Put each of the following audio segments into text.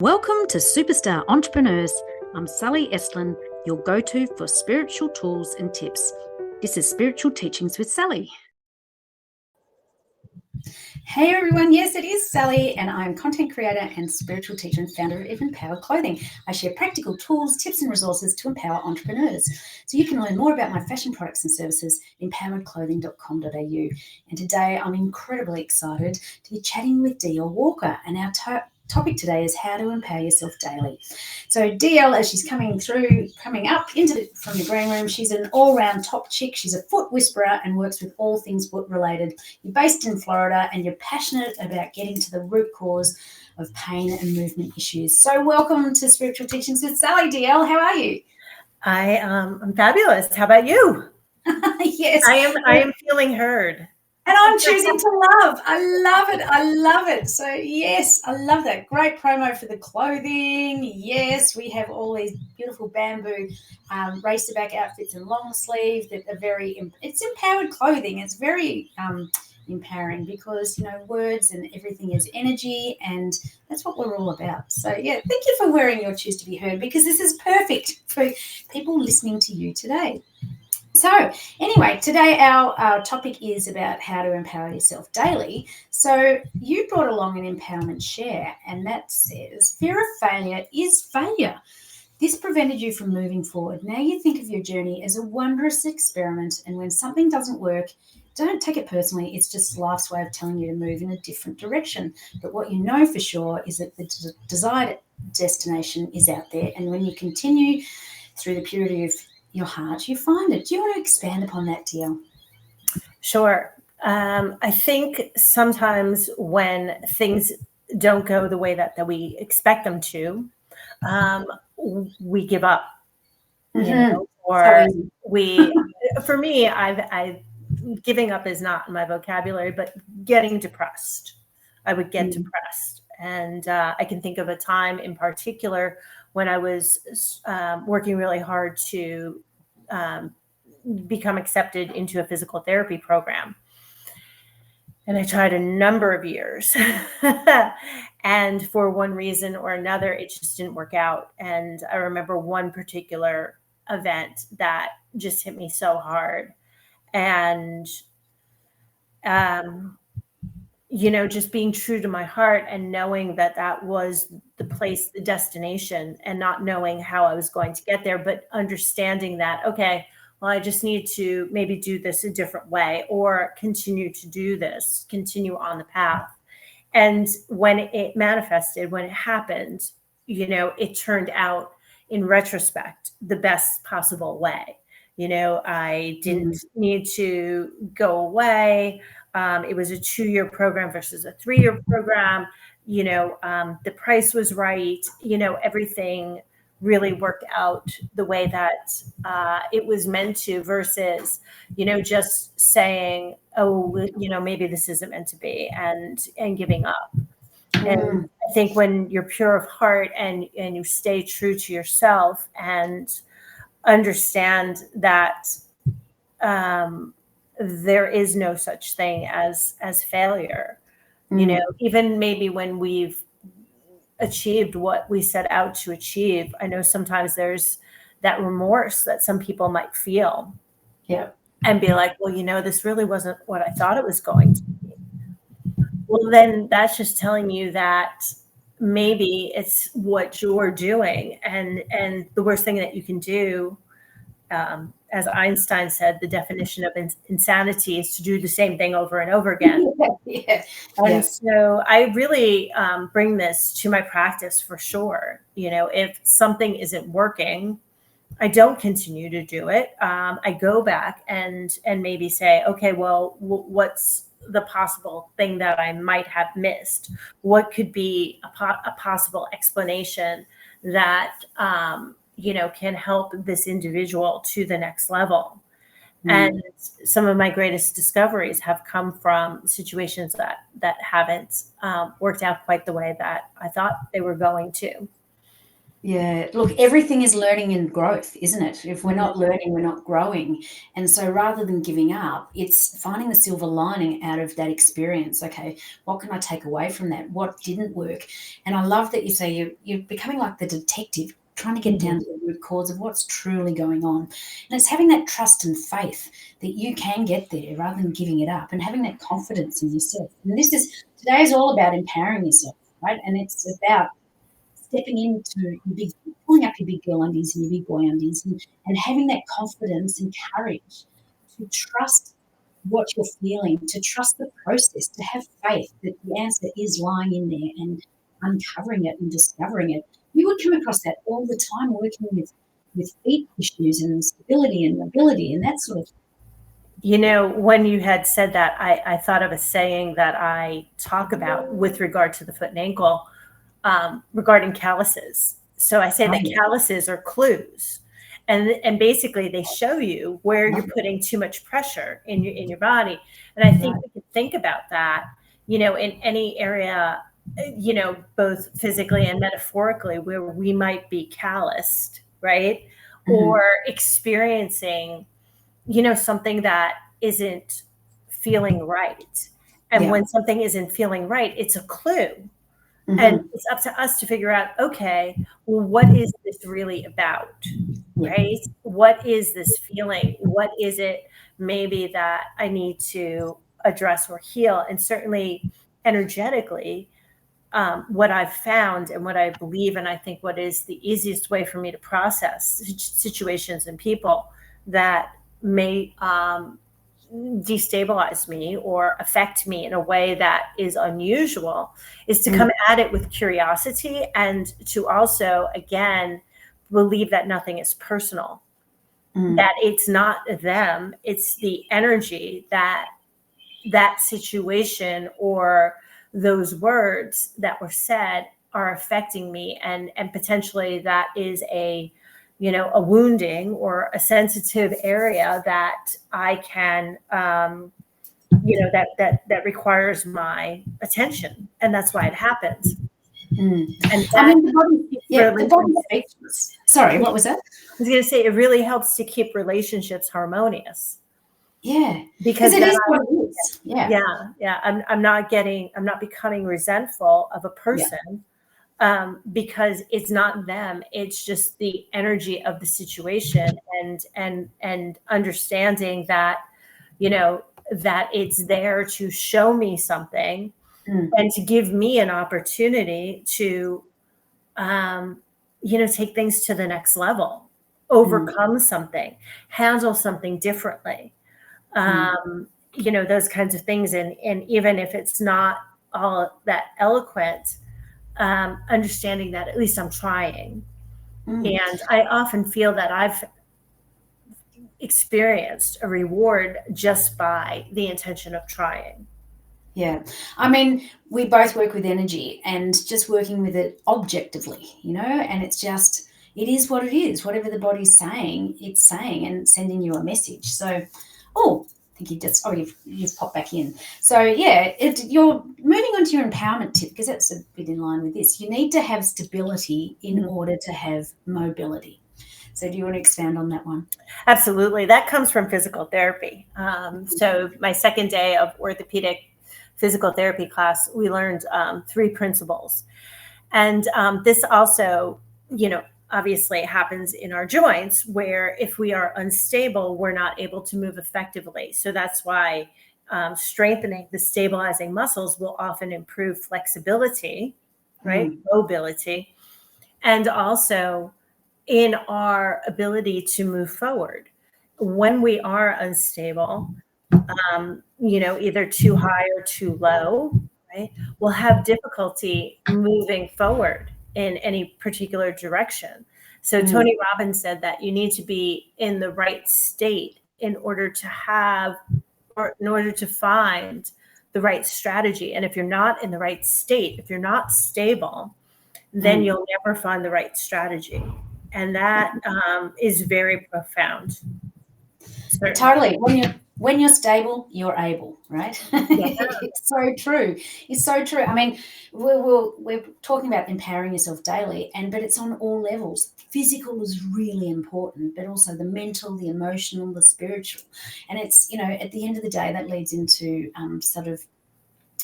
Welcome to Superstar Entrepreneurs. I'm Sally Estlin, your go-to for spiritual tools and tips. This is Spiritual Teachings with Sally. Hey everyone, yes it is Sally and I'm content creator and spiritual teacher and founder of Empower Clothing. I share practical tools, tips and resources to empower entrepreneurs. So you can learn more about my fashion products and services at empoweredclothing.com.au. And today I'm incredibly excited to be chatting with DL Walker, and our topic today is how to empower yourself daily. So DL, as she's coming up from the green room, she's an all-round top chick. She's a foot whisperer and works with all things foot related. You're based in Florida and you're passionate about getting to the root cause of pain and movement issues. So welcome to Spiritual Teachings with Sally. DL, how are you? I'm fabulous. How about you? Yes. I am feeling heard. And I'm choosing to love. I love it. So yes, I love that. Great promo for the clothing. Yes, we have all these beautiful bamboo racer back outfits and long sleeve that are it's empowered clothing. It's very empowering because, you know, words and everything is energy, and that's what we're all about. So yeah, thank you for wearing your Choose to Be Heard, because this is perfect for people listening to you today. So anyway, today our topic is about how to empower yourself daily. So you brought along an empowerment share, and that says, fear of failure is failure. This prevented you from moving forward. Now you think of your journey as a wondrous experiment, and when something doesn't work, don't take it personally. It's just life's way of telling you to move in a different direction. But what you know for sure is that the desired destination is out there, and when you continue through the purity of your heart, you find it. Do you want to expand upon that, DL? Sure. I think sometimes when things don't go the way that we expect them to, we give up. Mm-hmm. You know, or for me, I've giving up is not in my vocabulary, but getting depressed. I would get depressed, and I can think of a time in particular when I was working really hard to become accepted into a physical therapy program. And I tried a number of years. And for one reason or another, it just didn't work out. And I remember one particular event that just hit me so hard. And you know, just being true to my heart and knowing that that was the place, the destination, and not knowing how I was going to get there, but understanding that, okay, well, I just need to maybe do this a different way, or continue to do this, continue on the path. And when it manifested, when it happened, you know, it turned out in retrospect the best possible way. You know, I didn't need to go away. It was a 2-year program versus a 3-year program. You know, the price was right. You know, everything really worked out the way that it was meant to, versus, you know, just saying, oh, you know, maybe this isn't meant to be, and giving up. And I think when you're pure of heart and you stay true to yourself and understand that there is no such thing as failure. You know, even maybe when we've achieved what we set out to achieve, I know sometimes there's that remorse that some people might feel. Yeah. And be like, well, you know, this really wasn't what I thought it was going to be. Well, then that's just telling you that maybe it's what you're doing. And the worst thing that you can do, as Einstein said, the definition of insanity is to do the same thing over and over again. So I really bring this to my practice for sure. You know, if something isn't working, I don't continue to do it. I go back and maybe say, okay, well, what's the possible thing that I might have missed? What could be a possible explanation that you know, can help this individual to the next level? And some of my greatest discoveries have come from situations that haven't worked out quite the way that I thought they were going to. Yeah, look, everything is learning and growth, isn't it? If we're not learning, we're not growing. And so rather than giving up, it's finding the silver lining out of that experience. Okay, what can I take away from that? What didn't work? And I love that you say you're becoming like the detective, trying to get down to the root cause of what's truly going on. And it's having that trust and faith that you can get there rather than giving it up, and having that confidence in yourself. And today is all about empowering yourself, right? And it's about stepping into your big, pulling up your big girl undies and your big boy undies, and having that confidence and courage to trust what you're feeling, to trust the process, to have faith that the answer is lying in there, and uncovering it and discovering it. You would come across that all the time working with feet issues and stability and mobility and that sort of thing. You know, when you had said that, I thought of a saying that I talk about with regard to the foot and ankle, regarding calluses. So I say that calluses are clues, and basically they show you where you're putting too much pressure in your body. And I think we can think about that, you know, in any area, you know, both physically and metaphorically, where we might be calloused, right? Or experiencing, you know, something that isn't feeling right. And when something isn't feeling right, it's a clue. And it's up to us to figure out, okay, well, what is this really about? Right? What is this feeling? What is it maybe that I need to address or heal? And certainly energetically, what I've found and what I believe, and I think what is the easiest way for me to process situations and people that may destabilize me or affect me in a way that is unusual, is to come at it with curiosity, and to also, again, believe that nothing is personal, that it's not them, it's the energy that that situation or those words that were said are affecting me, and potentially that is a, you know, a wounding or a sensitive area that I can, you know, that requires my attention, and that's why it happens. And that, I mean, the body speaks. Sorry, what was that? I was going to say, it really helps to keep relationships harmonious. Yeah, because it is what it is. Yeah. I'm not becoming resentful of a person. Because it's not them, it's just the energy of the situation, and understanding that, you know, that it's there to show me something, and to give me an opportunity to, you know, take things to the next level, overcome something, handle something differently, you know, those kinds of things. And even if it's not all that eloquent, understanding that at least I'm trying. And I often feel that I've experienced a reward just by the intention of trying. Yeah. I mean, we both work with energy, and just working with it objectively, you know, and it's just, it is what it is. Whatever the body's saying, it's saying and sending you a message. So, I think you've popped back in. So yeah, you're moving on to your empowerment tip, because that's a bit in line with this. You need to have stability in order to have mobility. So do you want to expand on that one? Absolutely. That comes from physical therapy. So my second day of orthopedic physical therapy class, we learned 3 principles. And this also, you know, obviously happens in our joints, where if we are unstable, we're not able to move effectively. So that's why strengthening the stabilizing muscles will often improve flexibility, right? Mobility, and also in our ability to move forward. When we are unstable, you know, either too high or too low, right, we'll have difficulty moving forward in any particular direction. So Tony Robbins said that you need to be in the right state in order to have, or in order to find the right strategy. And if you're not in the right state, if you're not stable, then you'll never find the right strategy. And that is very profound. Totally. when you're stable, you're able, right? Yeah. It's so true. It's so true. I mean, we're talking about empowering yourself daily, but it's on all levels. Physical is really important, but also the mental, the emotional, the spiritual. And it's, at the end of the day, that leads into sort of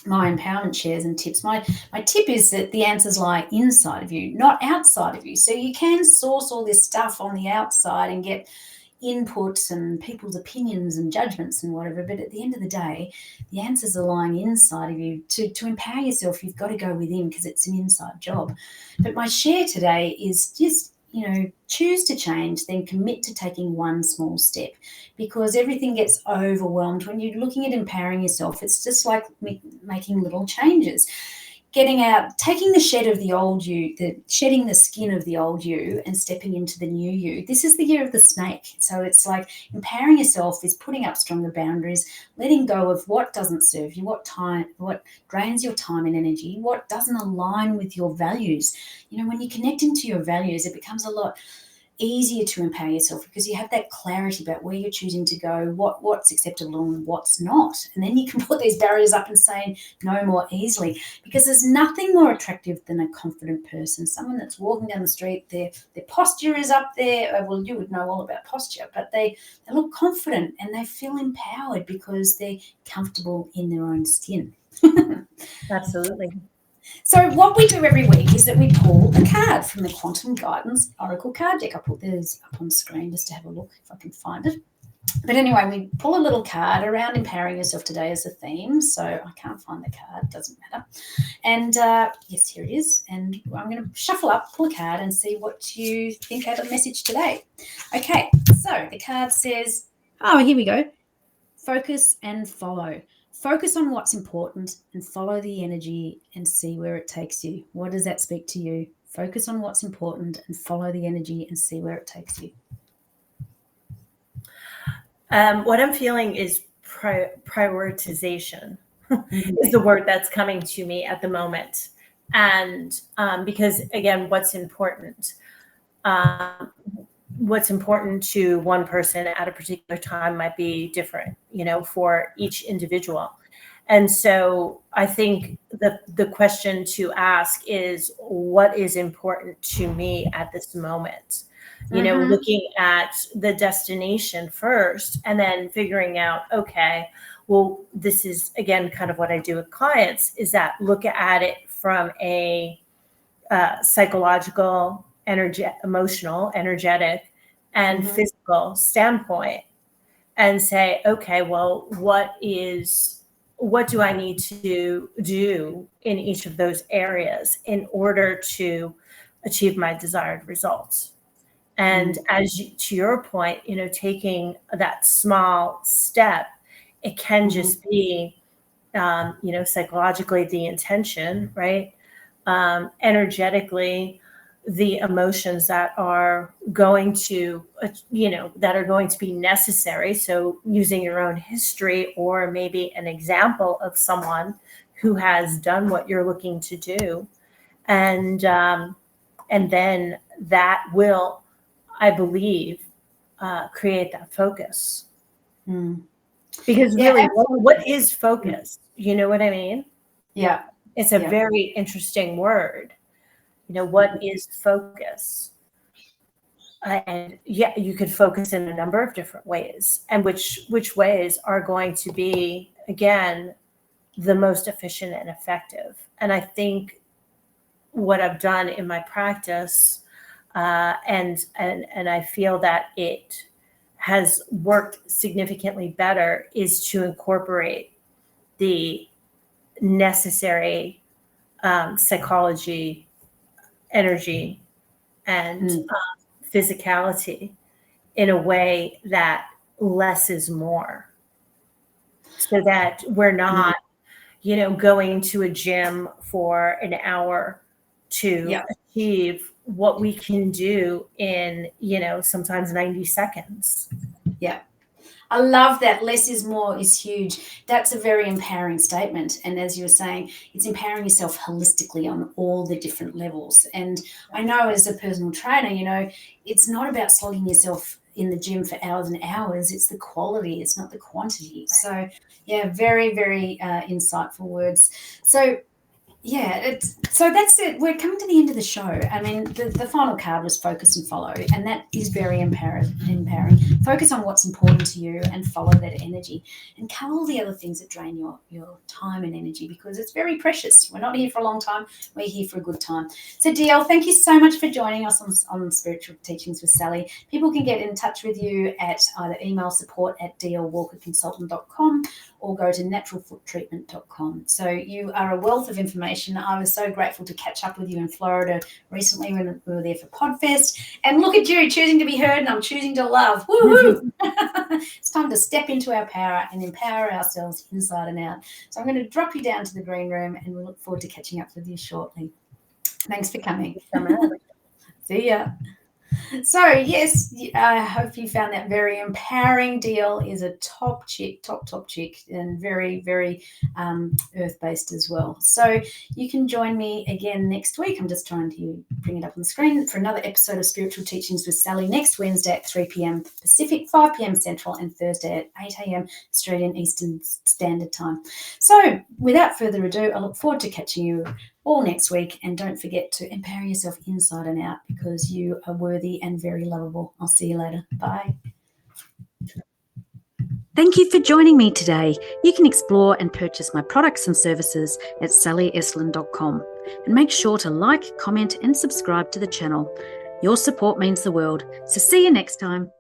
my empowerment shares and tips. My tip is that the answers lie inside of you, not outside of you. So you can source all this stuff on the outside and get inputs and people's opinions and judgments and whatever, but at the end of the day, the answers are lying inside of you. To empower yourself, you've got to go within, because it's an inside job. But my share today is just, choose to change, then commit to taking one small step, because everything gets overwhelmed when you're looking at empowering yourself. It's just like making little changes. Getting out, taking the shed of the old you, shedding the skin of the old you and stepping into the new you. This is the year of the snake. So it's like empowering yourself is putting up stronger boundaries, letting go of what doesn't serve you, what drains your time and energy, what doesn't align with your values. When you connect into your values, it becomes a lot easier to empower yourself, because you have that clarity about where you're choosing to go, what's acceptable and what's not. And then you can put these barriers up and say no more easily, because there's nothing more attractive than a confident person, someone that's walking down the street, their posture is up there. Well, you would know all about posture, but they look confident and they feel empowered because they're comfortable in their own skin. Absolutely. So what we do every week is that we pull a card from the Quantum Guidance Oracle card deck. I'll put those up on screen just to have a look if I can find it. But anyway, we pull a little card around empowering yourself today as a theme. So I can't find the card, doesn't matter. And yes, here it is. And I'm going to shuffle up, pull a card and see what you think of the message today. Okay, so the card says, here we go. Focus and follow. Focus on what's important and follow the energy and see where it takes you. What does that speak to you? Focus on what's important and follow the energy and see where it takes you. What I'm feeling is prioritization is the word that's coming to me at the moment. And because, again, what's important to one person at a particular time might be different, for each individual. And so I think the question to ask is, what is important to me at this moment? Looking at the destination first and then figuring out, okay, well, this is, again, kind of what I do with clients, is that look at it from a psychological, emotional, energetic, and physical standpoint, and say, okay, well, what do I need to do in each of those areas in order to achieve my desired results? And to your point, taking that small step, it can just be, psychologically the intention, right? Energetically, the emotions that are going to, be necessary. So using your own history, or maybe an example of someone who has done what you're looking to do. And then that will, I believe, create that focus. Because really, what is focus? You know what I mean? Yeah. It's a very interesting word. What is focus? And you could focus in a number of different ways, and which ways are going to be, again, the most efficient and effective. And I think what I've done in my practice, and I feel that it has worked significantly better, is to incorporate the necessary psychology, energy, and physicality in a way that less is more, so that we're not, going to a gym for an hour to achieve what we can do in, sometimes 90 seconds. Yeah. I love that. Less is more is huge. That's a very empowering statement. And as you were saying, it's empowering yourself holistically on all the different levels. And I know as a personal trainer, you know, it's not about slogging yourself in the gym for hours and hours. It's the quality, it's not the quantity. So, yeah, very, very insightful words. So, yeah, so that's it. We're coming to the end of the show. I mean, the final card was focus and follow, and that is very empowering. Focus on what's important to you and follow that energy, and cut all the other things that drain your time and energy, because it's very precious. We're not here for a long time. We're here for a good time. So, DL, thank you so much for joining us on Spiritual Teachings with Sally. People can get in touch with you at either email support@dlwalkerconsultant.com or go to naturalfoottreatment.com. So you are a wealth of information. I was so grateful to catch up with you in Florida recently when we were there for Podfest. And look at you choosing to be heard, and I'm choosing to love. Woohoo! It's time to step into our power and empower ourselves inside and out. So I'm going to drop you down to the green room, and we look forward to catching up with you shortly. Thanks for coming. See ya. So, yes, I hope you found that very empowering. DL is a top chick, and very, very earth-based as well. So you can join me again next week. I'm just trying to bring it up on the screen for another episode of Spiritual Teachings with Sally next Wednesday at 3 p.m. Pacific, 5 p.m. Central, and Thursday at 8 a.m. Australian Eastern Standard Time. So without further ado, I look forward to catching you all next week, and don't forget to empower yourself inside and out, because you are worthy and very lovable. I'll see you later. Bye. Thank you for joining me today. You can explore and purchase my products and services at sallyestlin.com, and make sure to like, comment and subscribe to the channel. Your support means the world. So see you next time.